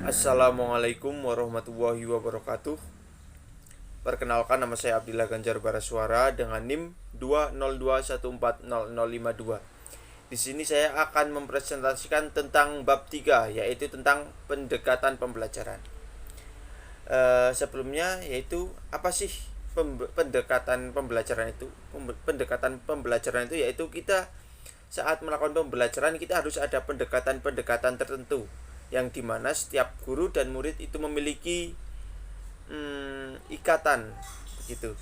Assalamualaikum warahmatullahi wabarakatuh. Perkenalkan, nama saya Abdillah Ganjar Barasuara dengan NIM 202140052. Di sini saya akan mempresentasikan tentang bab 3, yaitu tentang pendekatan pembelajaran. Sebelumnya, yaitu apa sih pendekatan pembelajaran itu? Pendekatan pembelajaran itu yaitu kita saat melakukan pembelajaran kita harus ada pendekatan-pendekatan tertentu yang dimana setiap guru dan murid itu memiliki ikatan begitu.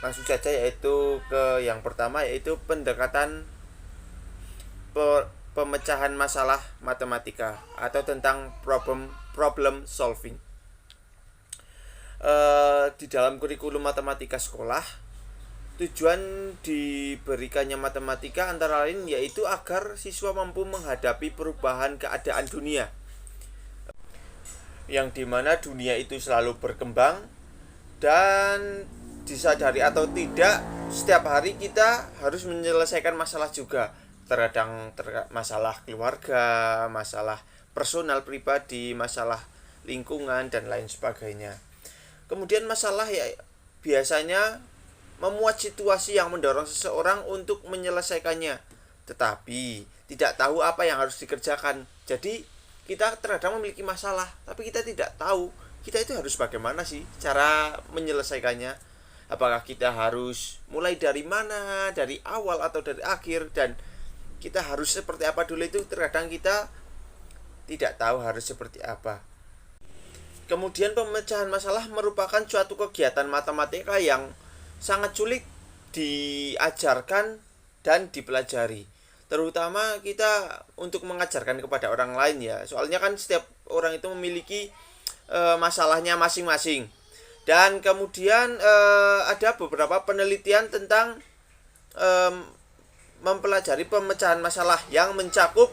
Langsung saja yaitu ke yang pertama, yaitu pendekatan pemecahan masalah matematika atau tentang problem solving. Di dalam kurikulum matematika sekolah, tujuan diberikannya matematika antara lain yaitu agar siswa mampu menghadapi perubahan keadaan dunia, yang dimana dunia itu selalu berkembang, dan disadari atau tidak setiap hari kita harus menyelesaikan masalah juga. Terkadang masalah keluarga, masalah personal pribadi, masalah lingkungan, dan lain sebagainya. Kemudian masalah ya biasanya memuat situasi yang mendorong seseorang untuk menyelesaikannya, tetapi tidak tahu apa yang harus dikerjakan. Jadi kita terkadang memiliki masalah, tapi kita tidak tahu kita itu harus bagaimana sih cara menyelesaikannya. Apakah kita harus mulai dari mana, dari awal atau dari akhir, dan kita harus seperti apa dulu, itu terkadang kita tidak tahu harus seperti apa. Kemudian pemecahan masalah merupakan suatu kegiatan matematika yang sangat sulit diajarkan dan dipelajari, terutama kita untuk mengajarkan kepada orang lain ya. Soalnya kan setiap orang itu memiliki masalahnya masing-masing. Dan kemudian ada beberapa penelitian tentang mempelajari pemecahan masalah yang mencakup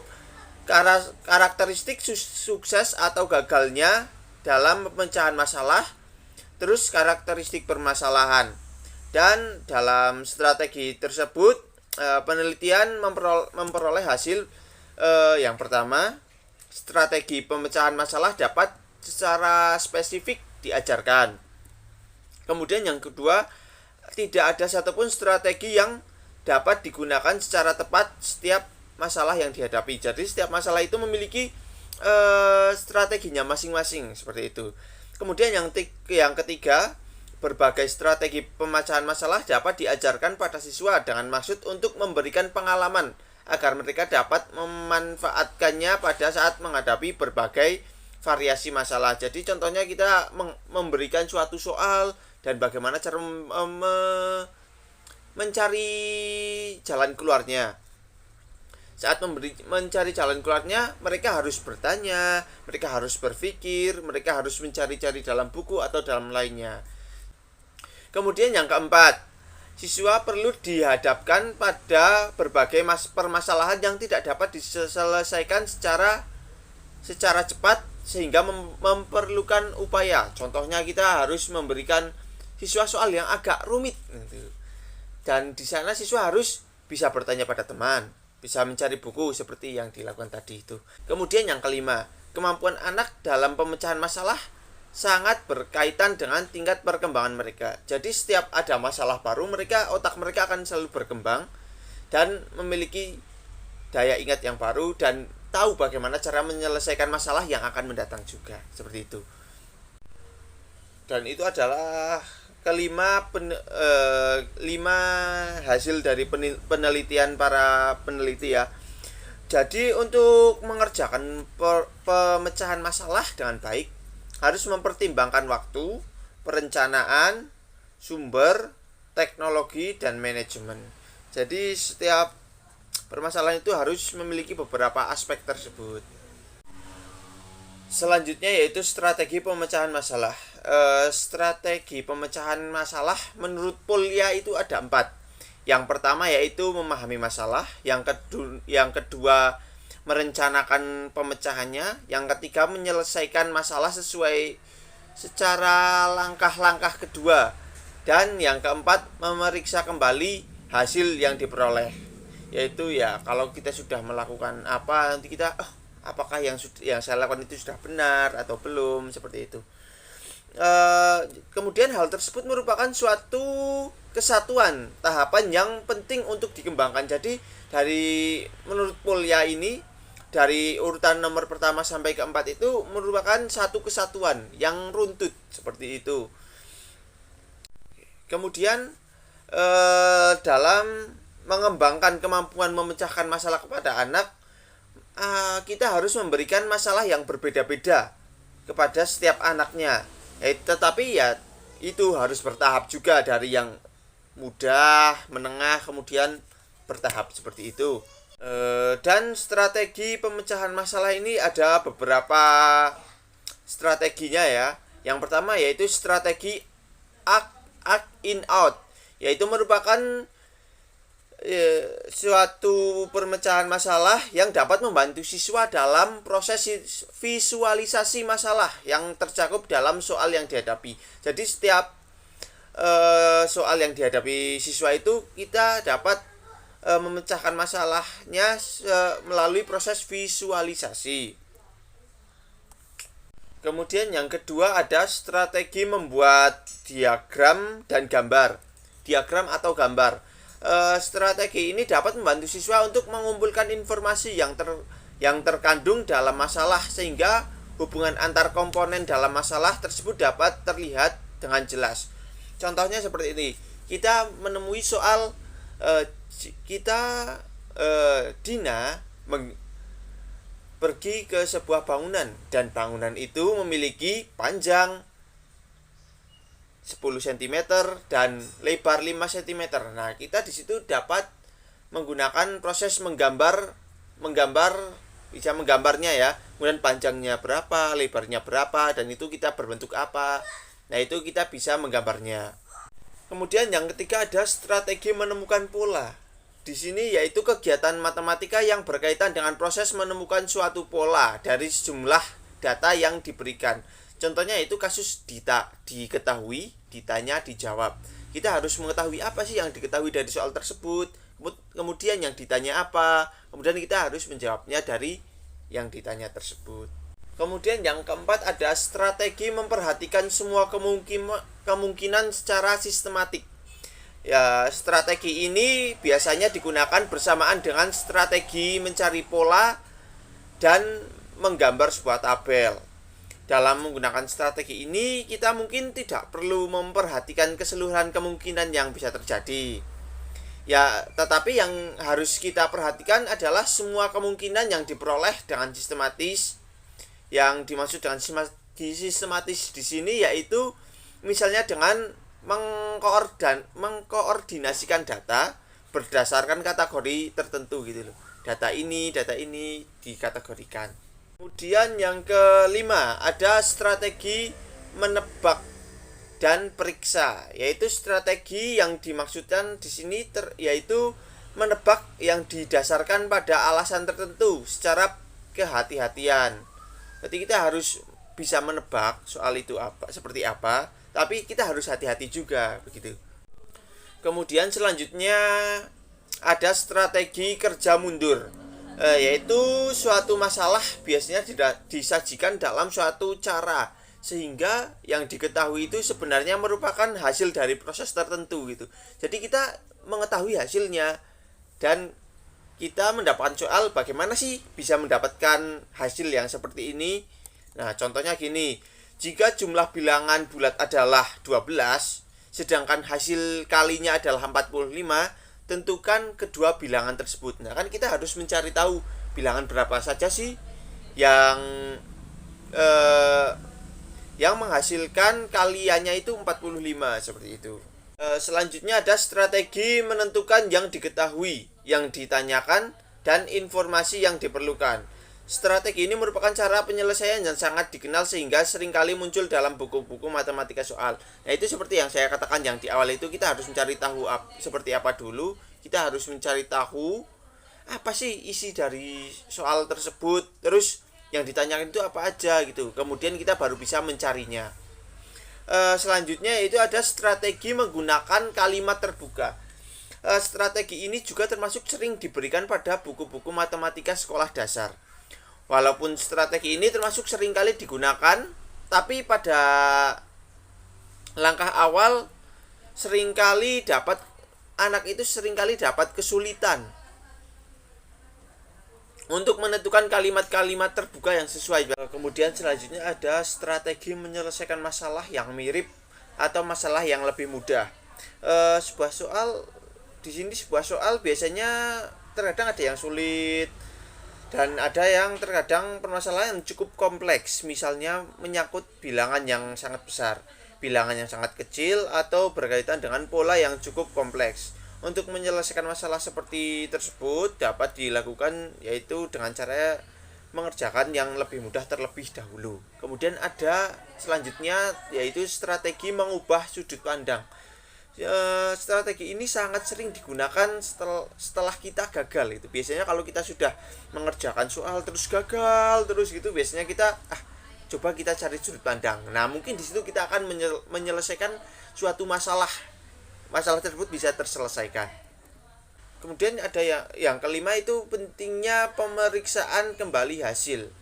karakteristik sukses atau gagalnya dalam pemecahan masalah, terus karakteristik permasalahan. Dan dalam strategi tersebut penelitian memperoleh hasil yang pertama, strategi pemecahan masalah dapat secara spesifik diajarkan. Kemudian yang kedua, tidak ada satupun strategi yang dapat digunakan secara tepat setiap masalah yang dihadapi. Jadi setiap masalah itu memiliki strateginya masing-masing, seperti itu. Kemudian yang ketiga, berbagai strategi pemecahan masalah dapat diajarkan pada siswa dengan maksud untuk memberikan pengalaman agar mereka dapat memanfaatkannya pada saat menghadapi berbagai variasi masalah. Jadi contohnya kita memberikan suatu soal dan bagaimana cara mencari jalan keluarnya. Saat mencari jalan keluarnya, mereka harus bertanya, mereka harus berpikir, mereka harus mencari-cari dalam buku atau dalam lainnya. Kemudian yang keempat, siswa perlu dihadapkan pada berbagai permasalahan yang tidak dapat diselesaikan secara cepat sehingga memerlukan upaya. Contohnya kita harus memberikan siswa soal yang agak rumit, dan di sana siswa harus bisa bertanya pada teman, bisa mencari buku seperti yang dilakukan tadi itu. Kemudian yang kelima, kemampuan anak dalam pemecahan masalah sangat berkaitan dengan tingkat perkembangan mereka. Jadi setiap ada masalah baru, otak mereka akan selalu berkembang dan memiliki daya ingat yang baru dan tahu bagaimana cara menyelesaikan masalah yang akan mendatang juga, seperti itu. Dan itu adalah lima hasil dari penelitian para peneliti ya. Jadi untuk mengerjakan pemecahan masalah dengan baik harus mempertimbangkan waktu, perencanaan, sumber, teknologi, dan manajemen. Jadi setiap permasalahan itu harus memiliki beberapa aspek tersebut. Selanjutnya yaitu strategi pemecahan masalah. Strategi pemecahan masalah menurut Polya itu ada 4. Yang pertama yaitu memahami masalah, yang kedua merencanakan pemecahannya, yang ketiga menyelesaikan masalah secara langkah-langkah kedua, dan yang keempat memeriksa kembali hasil yang diperoleh. Yaitu ya kalau kita sudah melakukan apa, nanti kita apakah yang saya lakukan itu sudah benar atau belum, seperti itu. Kemudian hal tersebut merupakan suatu kesatuan tahapan yang penting untuk dikembangkan. Jadi dari menurut Polya ini, dari urutan nomor pertama sampai keempat itu merupakan satu kesatuan yang runtut, seperti itu. Kemudian dalam mengembangkan kemampuan memecahkan masalah kepada anak, kita harus memberikan masalah yang berbeda-beda kepada setiap anaknya. Tetapi ya itu harus bertahap juga, dari yang mudah, menengah, kemudian bertahap seperti itu. Dan strategi pemecahan masalah ini ada beberapa strateginya ya. Yang pertama yaitu strategi act in out, yaitu merupakan suatu pemecahan masalah yang dapat membantu siswa dalam proses visualisasi masalah yang tercakup dalam soal yang dihadapi. Jadi setiap soal yang dihadapi siswa itu kita dapat memecahkan masalahnya melalui proses visualisasi. Kemudian yang kedua ada strategi membuat diagram dan gambar. Diagram atau gambar. Strategi ini dapat membantu siswa untuk mengumpulkan informasi yang terkandung dalam masalah, sehingga hubungan antar komponen dalam masalah tersebut dapat terlihat dengan jelas. Contohnya seperti ini. Kita menemui soal Dina pergi ke sebuah bangunan, dan bangunan itu memiliki panjang 10 cm dan lebar 5 cm. Nah, kita di situ dapat menggunakan proses bisa menggambarnya ya. Kemudian panjangnya berapa, lebarnya berapa, dan itu kita berbentuk apa. Nah, itu kita bisa menggambarnya. Kemudian yang ketiga ada strategi menemukan pola. Di sini yaitu kegiatan matematika yang berkaitan dengan proses menemukan suatu pola dari sejumlah data yang diberikan. Contohnya itu kasus diketahui, ditanya, dijawab. Kita harus mengetahui apa sih yang diketahui dari soal tersebut, kemudian yang ditanya apa, kemudian kita harus menjawabnya dari yang ditanya tersebut. Kemudian yang keempat ada strategi memperhatikan semua kemungkinan secara sistematik. Ya, strategi ini biasanya digunakan bersamaan dengan strategi mencari pola dan menggambar sebuah tabel. Dalam menggunakan strategi ini, kita mungkin tidak perlu memperhatikan keseluruhan kemungkinan yang bisa terjadi. Ya, tetapi yang harus kita perhatikan adalah semua kemungkinan yang diperoleh dengan sistematis. Yang dimaksud dengan sistematis di sini yaitu misalnya dengan mengkoordinasikan data berdasarkan kategori tertentu gitu loh. Data ini dikategorikan. Kemudian yang kelima ada strategi menebak dan periksa, yaitu strategi yang dimaksudkan di sini yaitu menebak yang didasarkan pada alasan tertentu secara kehati-hatian. Jadi kita harus bisa menebak soal itu seperti apa, tapi kita harus hati-hati juga begitu. Kemudian selanjutnya ada strategi kerja mundur, yaitu suatu masalah biasanya disajikan dalam suatu cara sehingga yang diketahui itu sebenarnya merupakan hasil dari proses tertentu gitu. Jadi kita mengetahui hasilnya dan kita mendapatkan soal bagaimana sih bisa mendapatkan hasil yang seperti ini. Nah, contohnya gini. Jika jumlah bilangan bulat adalah 12, sedangkan hasil kalinya adalah 45, tentukan kedua bilangan tersebut. Nah, kan kita harus mencari tahu bilangan berapa saja sih yang menghasilkan kaliannya itu 45, seperti itu. Selanjutnya ada strategi menentukan yang diketahui, yang ditanyakan, dan informasi yang diperlukan. Strategi ini merupakan cara penyelesaian yang sangat dikenal sehingga seringkali muncul dalam buku-buku matematika soal. Nah, itu seperti yang saya katakan yang di awal itu, kita harus mencari tahu seperti apa dulu. Kita harus mencari tahu apa sih isi dari soal tersebut, terus yang ditanyakan itu apa aja gitu. Kemudian kita baru bisa mencarinya. Selanjutnya itu ada strategi menggunakan kalimat terbuka. Strategi ini juga termasuk sering diberikan pada buku-buku matematika sekolah dasar. Walaupun strategi ini termasuk seringkali digunakan, tapi pada langkah awal anak itu seringkali dapat kesulitan untuk menentukan kalimat-kalimat terbuka yang sesuai. Kemudian selanjutnya ada strategi menyelesaikan masalah yang mirip atau masalah yang lebih mudah. Sebuah soal biasanya terkadang ada yang sulit dan ada yang terkadang permasalahan yang cukup kompleks, misalnya menyangkut bilangan yang sangat besar, bilangan yang sangat kecil, atau berkaitan dengan pola yang cukup kompleks. Untuk menyelesaikan masalah seperti tersebut dapat dilakukan yaitu dengan cara mengerjakan yang lebih mudah terlebih dahulu. Kemudian ada selanjutnya yaitu strategi mengubah sudut pandang. Strategi ini sangat sering digunakan setelah kita gagal. Itu biasanya kalau kita sudah mengerjakan soal terus gagal terus gitu, biasanya kita coba kita cari sudut pandang. Nah, mungkin di situ kita akan menyelesaikan suatu masalah tersebut bisa terselesaikan. Kemudian ada yang kelima itu pentingnya pemeriksaan kembali hasil.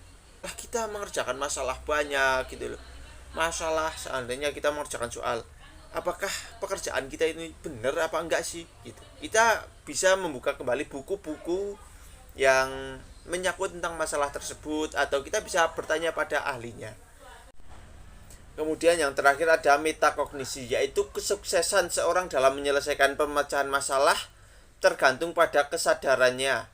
Kita mengerjakan masalah banyak gitu loh. Masalah seandainya kita mengerjakan soal, apakah pekerjaan kita ini benar apa enggak sih gitu. Kita bisa membuka kembali buku-buku yang menyangkut tentang masalah tersebut, atau kita bisa bertanya pada ahlinya. Kemudian yang terakhir ada metakognisi, yaitu kesuksesan seorang dalam menyelesaikan pemecahan masalah tergantung pada kesadarannya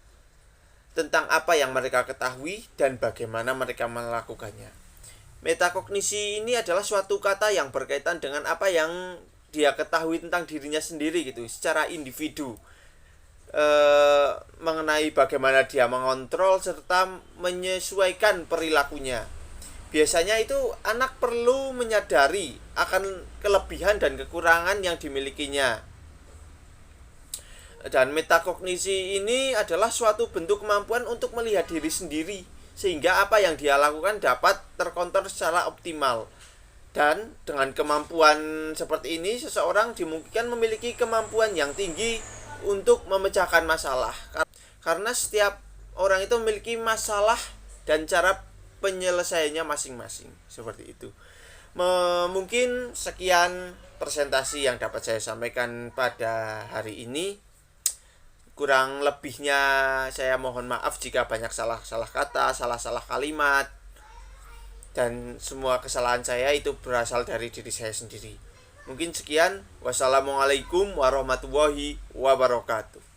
tentang apa yang mereka ketahui dan bagaimana mereka melakukannya. Metakognisi ini adalah suatu kata yang berkaitan dengan apa yang dia ketahui tentang dirinya sendiri gitu, secara individu, mengenai bagaimana dia mengontrol serta menyesuaikan perilakunya. Biasanya itu anak perlu menyadari akan kelebihan dan kekurangan yang dimilikinya. Dan metakognisi ini adalah suatu bentuk kemampuan untuk melihat diri sendiri, sehingga apa yang dia lakukan dapat terkontrol secara optimal. Dan dengan kemampuan seperti ini, seseorang dimungkinkan memiliki kemampuan yang tinggi untuk memecahkan masalah. Karena setiap orang itu memiliki masalah dan cara penyelesaiannya masing-masing, seperti itu. Mungkin sekian presentasi yang dapat saya sampaikan pada hari ini. Kurang lebihnya saya mohon maaf jika banyak salah-salah kata, salah-salah kalimat, dan semua kesalahan saya itu berasal dari diri saya sendiri. Mungkin sekian. Wassalamualaikum warahmatullahi wabarakatuh.